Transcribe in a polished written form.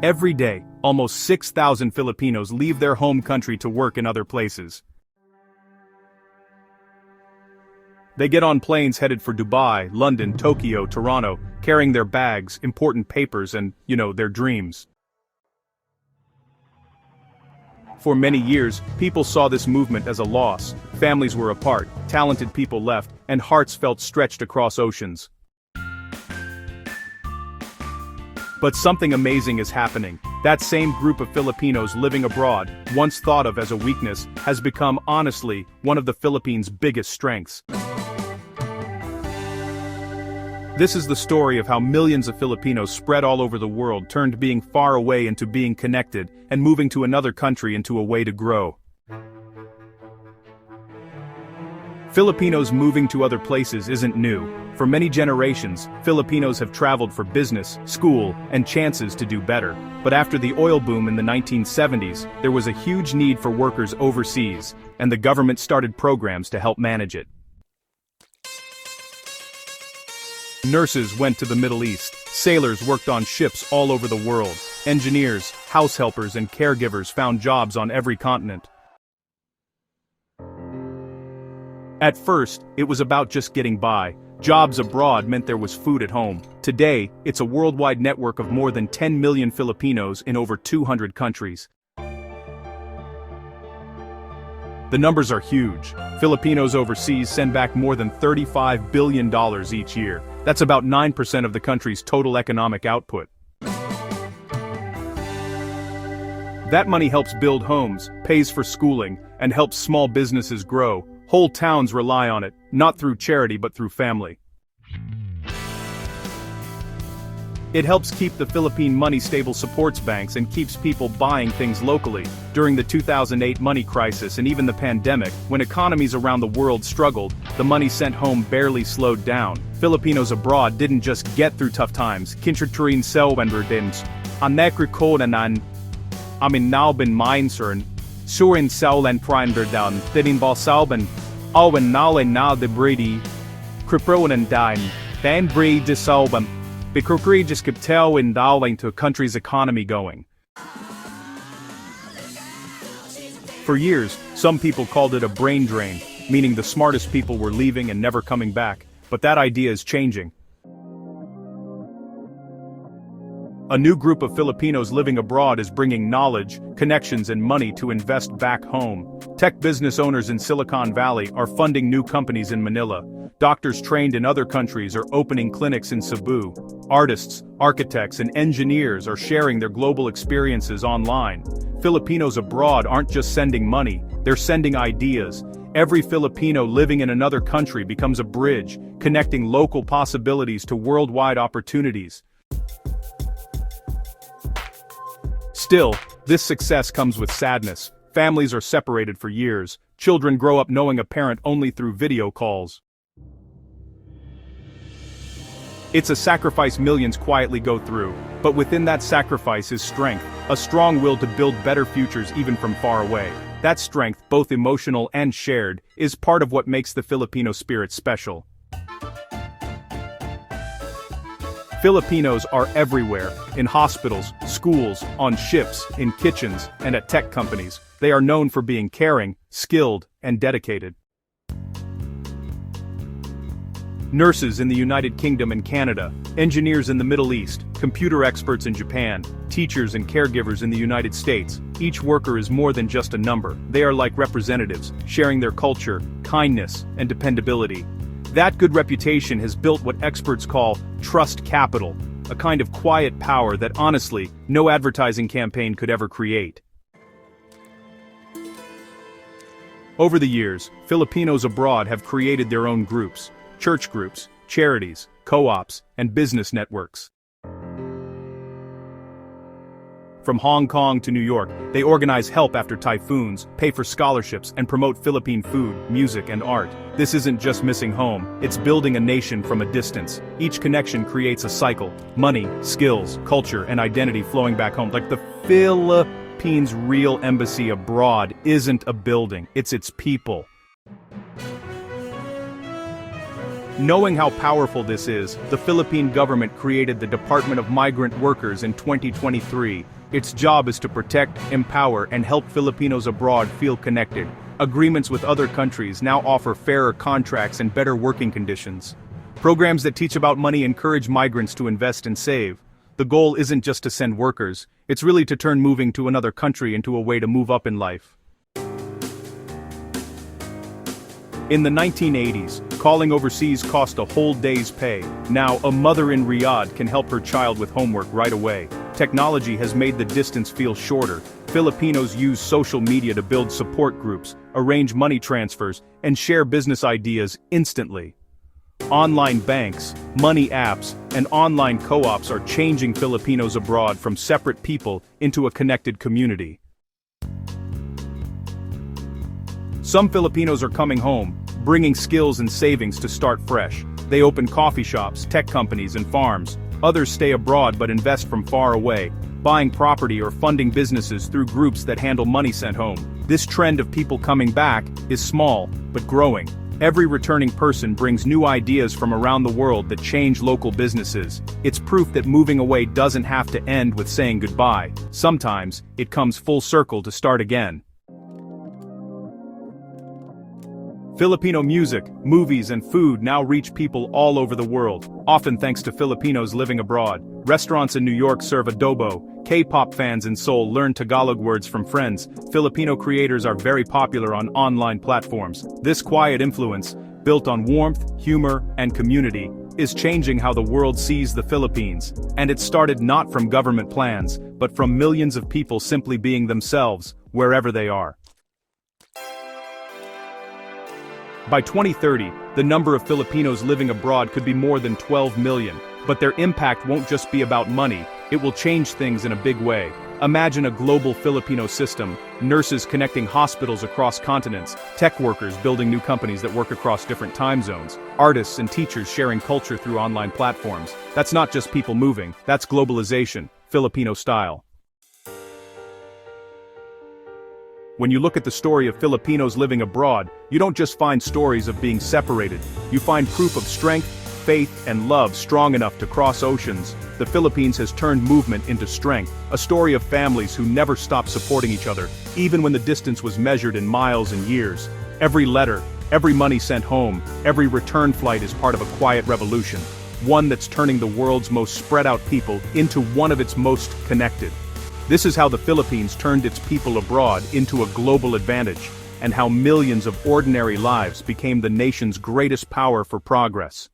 Every day, almost 6,000 Filipinos leave their home country to work in other places. They get on planes headed for Dubai, London, Tokyo, Toronto, carrying their bags, important papers, and, their dreams. For many years, people saw this movement as a loss. Families were apart, talented people left, and hearts felt stretched across oceans. But something amazing is happening. That same group of Filipinos living abroad, once thought of as a weakness, has become, honestly, one of the Philippines' biggest strengths. This is the story of how millions of Filipinos spread all over the world turned being far away into being connected, and moving to another country into a way to grow. Filipinos moving to other places isn't new. For many generations, Filipinos have traveled for business, school, and chances to do better. But after the oil boom in the 1970s, there was a huge need for workers overseas, and the government started programs to help manage it. Nurses went to the Middle East, sailors worked on ships all over the world, engineers, house helpers, and caregivers found jobs on every continent. At first, it was about just getting by. Jobs abroad meant there was food at home. Today, it's a worldwide network of more than 10 million Filipinos in over 200 countries. The numbers are huge. Filipinos overseas send back more than $35 billion each year. That's about 9% of the country's total economic output. That money helps build homes, pays for schooling, and helps small businesses grow. Whole towns rely on it, not through charity but through family. It helps keep the Philippine money stable, supports banks, and keeps people buying things locally. During the 2008 money crisis and even the pandemic, when economies around the world struggled, the money sent home barely slowed down. Filipinos abroad didn't just get through tough times. Kintraturin selwenderdins. Anekrikodanan. Aminalbin mindcern. Surin saulen primerdan. Thininbalsalban. Alwen nalen na de bredi. Kripronan dine. Dan bre disalbum. Bikrokri just kept tell in daling to a country's economy going. For years, some people called it a brain drain, meaning the smartest people were leaving and never coming back, but that idea is changing. A new group of Filipinos living abroad is bringing knowledge, connections, and money to invest back home. Tech business owners in Silicon Valley are funding new companies in Manila. Doctors trained in other countries are opening clinics in Cebu. Artists, architects, and engineers are sharing their global experiences online. Filipinos abroad aren't just sending money, they're sending ideas. Every Filipino living in another country becomes a bridge, connecting local possibilities to worldwide opportunities. Still, this success comes with sadness. Families are separated for years. Children grow up knowing a parent only through video calls. It's a sacrifice millions quietly go through, but within that sacrifice is strength, a strong will to build better futures even from far away. That strength, both emotional and shared, is part of what makes the Filipino spirit special. Filipinos are everywhere, in hospitals, schools, on ships, in kitchens, and at tech companies. They are known for being caring, skilled, and dedicated. Nurses in the United Kingdom and Canada, engineers in the Middle East, computer experts in Japan, teachers and caregivers in the United States. Each worker is more than just a number. They are like representatives, sharing their culture, kindness, and dependability. That good reputation has built what experts call trust capital, a kind of quiet power that honestly, no advertising campaign could ever create. Over the years, Filipinos abroad have created their own groups, church groups, charities, co-ops, and business networks. From Hong Kong to New York, they organize help after typhoons, pay for scholarships, and promote Philippine food, music, and art. This isn't just missing home, it's building a nation from a distance. Each connection creates a cycle: money, skills, culture, and identity flowing back home. Like the Philippines' real embassy abroad isn't a building, it's its people. Knowing how powerful this is, the Philippine government created the Department of Migrant Workers in 2023. Its job is to protect, empower, and help Filipinos abroad feel connected. Agreements with other countries now offer fairer contracts and better working conditions. Programs that teach about money encourage migrants to invest and save. The goal isn't just to send workers, it's really to turn moving to another country into a way to move up in life. In the 1980s, calling overseas cost a whole day's pay. Now, a mother in Riyadh can help her child with homework right away. Technology has made the distance feel shorter. Filipinos use social media to build support groups, arrange money transfers, and share business ideas instantly. Online banks, money apps, and online co-ops are changing Filipinos abroad from separate people into a connected community. Some Filipinos are coming home, bringing skills and savings to start fresh. They open coffee shops, tech companies, and farms. Others stay abroad but invest from far away, buying property or funding businesses through groups that handle money sent home. This trend of people coming back is small, but growing. Every returning person brings new ideas from around the world that change local businesses. It's proof that moving away doesn't have to end with saying goodbye. Sometimes, it comes full circle to start again. Filipino music, movies, and food now reach people all over the world, often thanks to Filipinos living abroad. Restaurants in New York serve adobo. K-pop fans in Seoul learn Tagalog words from friends. Filipino creators are very popular on online platforms. This quiet influence, built on warmth, humor, and community, is changing how the world sees the Philippines. And it started not from government plans, but from millions of people simply being themselves, wherever they are. By 2030, the number of Filipinos living abroad could be more than 12 million, but their impact won't just be about money, it will change things in a big way. Imagine a global Filipino system, nurses connecting hospitals across continents, tech workers building new companies that work across different time zones, artists and teachers sharing culture through online platforms. That's not just people moving, that's globalization, Filipino style. When you look at the story of Filipinos living abroad, you don't just find stories of being separated. You find proof of strength, faith, and love strong enough to cross oceans. The Philippines has turned movement into strength, a story of families who never stopped supporting each other, even when the distance was measured in miles and years. Every letter, every money sent home, every return flight is part of a quiet revolution, one that's turning the world's most spread out people into one of its most connected. This is how the Philippines turned its people abroad into a global advantage, and how millions of ordinary lives became the nation's greatest power for progress.